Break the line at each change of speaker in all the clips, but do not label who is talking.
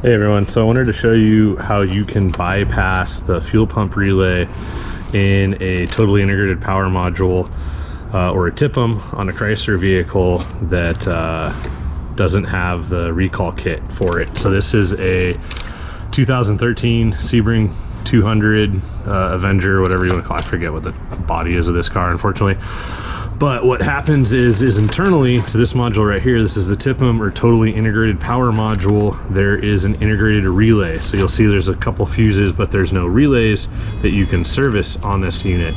Hey everyone, so I wanted to show you how you can bypass the fuel pump relay in a totally integrated power module or a Tipm on a Chrysler vehicle that doesn't have the recall kit for it. So this is a 2013 Sebring 200 Avenger, whatever you want to call it. I forget what the body is of this car, unfortunately. But what happens is internally to this module right here, this is the Tipm or totally integrated power module, there is an integrated relay. So you'll see there's a couple fuses, but there's no relays that you can service on this unit.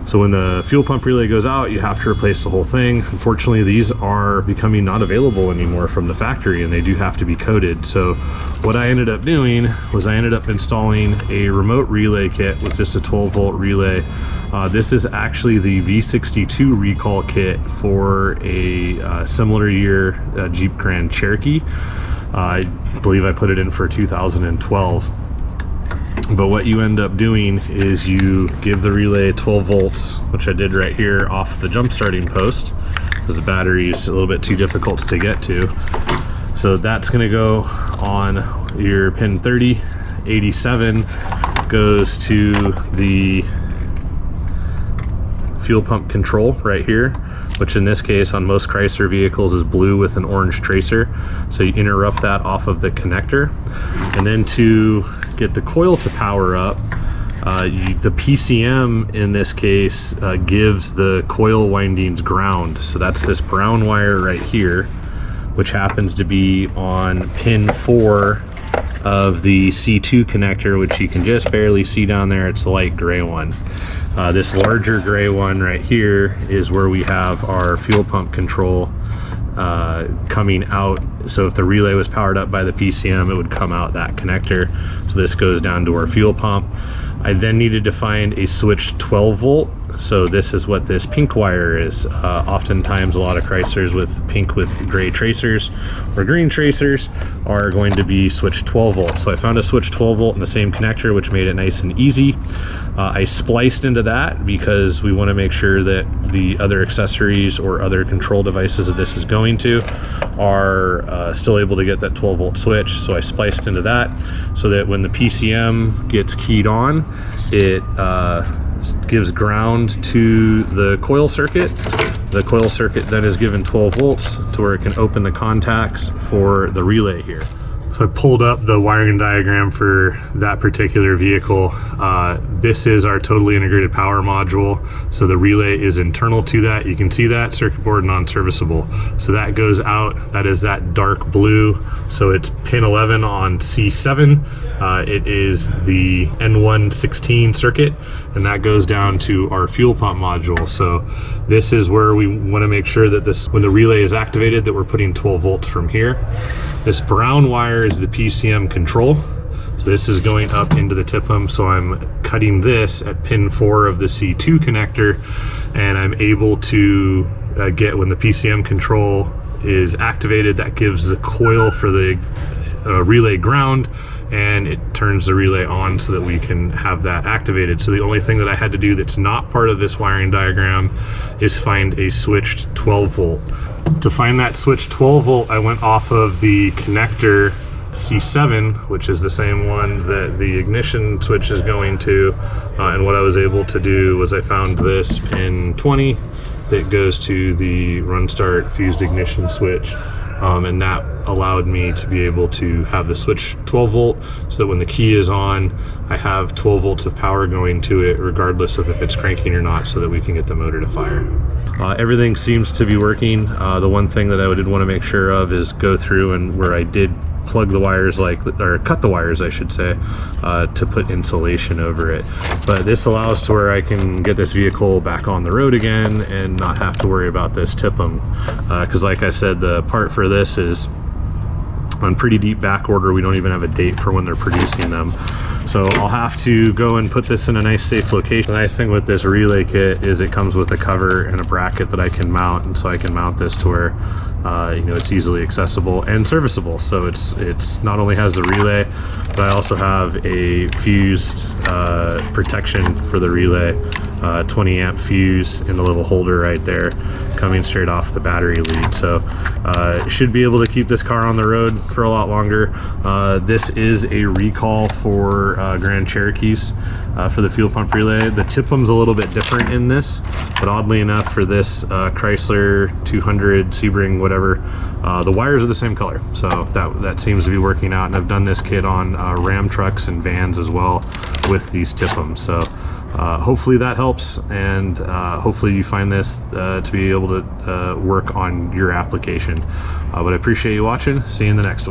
So when the fuel pump relay goes out, you have to replace the whole thing. Unfortunately, these are becoming not available anymore from the factory, and they do have to be coded. So what I ended up doing was I ended up installing a remote relay kit with just a 12-volt relay. This is actually the V62 recall kit for a similar year Jeep Grand Cherokee. I believe I put it in for 2012. But what you end up doing is you give the relay 12 volts, which I did right here off the jump starting post, because the battery is a little bit too difficult to get to. So that's going to go on your pin 30. 87 goes to the fuel pump control right here, which in this case on most Chrysler vehicles is blue with an orange tracer. So you interrupt that off of the connector. And then to get the coil to power up, the PCM in this case gives the coil windings ground. So that's this brown wire right here, which happens to be on pin 4 of the C2 connector, which you can just barely see down there. It's the light gray one. This larger gray one right here is where we have our fuel pump control coming out. So if the relay was powered up by the PCM, it would come out that connector. So this goes down to our fuel pump. I then needed to find a switched 12 volt. So this is what this pink wire is. Oftentimes a lot of Chryslers with pink with gray tracers or green tracers are going to be switched 12 volt. So I found a switched 12 volt in the same connector, which made it nice and easy. I spliced into that because we want to make sure that the other accessories or other control devices that this is going to are still able to get that 12 volt switch. So I spliced into that so that when the PCM gets keyed on, it gives ground to the coil circuit. The coil circuit then is given 12 volts to where it can open the contacts for the relay here. So I pulled up the wiring diagram for that particular vehicle. This is our totally integrated power module. So the relay is internal to that. You can see that circuit board non-serviceable. So that goes out, that is that dark blue. So it's pin 11 on C7. It is the N116 circuit, and that goes down to our fuel pump module. So this is where we want to make sure that this, when the relay is activated, that we're putting 12 volts from here. This brown wire is the PCM control. So this is going up into the Tipm. So I'm cutting this at pin 4 of the C2 connector, and I'm able to get, when the PCM control is activated, that gives the coil for the relay ground, and it turns the relay on so that we can have that activated. So the only thing that I had to do that's not part of this wiring diagram is find a switched 12 volt. To find that switched 12 volt, I went off of the connector C7, which is the same one that the ignition switch is going to, and what I was able to do was I found this pin 20 that goes to the run start fused ignition switch, and that allowed me to be able to have the switch 12 volt so that when the key is on, I have 12 volts of power going to it regardless of if it's cranking or not, so that we can get the motor to fire. Everything seems to be working. The one thing that I did want to make sure of is go through and where I did plug the wires, or cut the wires I should say, to put insulation over it. But this allows to where I can get this vehicle back on the road again and not have to worry about this Tipm, because like I said, the part for this is on pretty deep back order. We don't even have a date for when they're producing them. So I'll have to go and put this in a nice safe location. The nice thing with this relay kit is it comes with a cover and a bracket that I can mount, and so I can mount this to where you know, it's easily accessible and serviceable. So it's not only has the relay, but I also have a fused protection for the relay 20 amp fuse in the little holder right there, coming straight off the battery lead. So should be able to keep this car on the road for a lot longer. This is a recall for Grand Cherokees for the fuel pump relay. The Tipm's a little bit different in this, but oddly enough for this Chrysler 200, Sebring, whatever, the wires are the same color. So that seems to be working out, and I've done this kit on Ram trucks and vans as well with these Tipms. So hopefully that helps, and hopefully you find this to be able to work on your application. But I appreciate you watching. See you in the next one.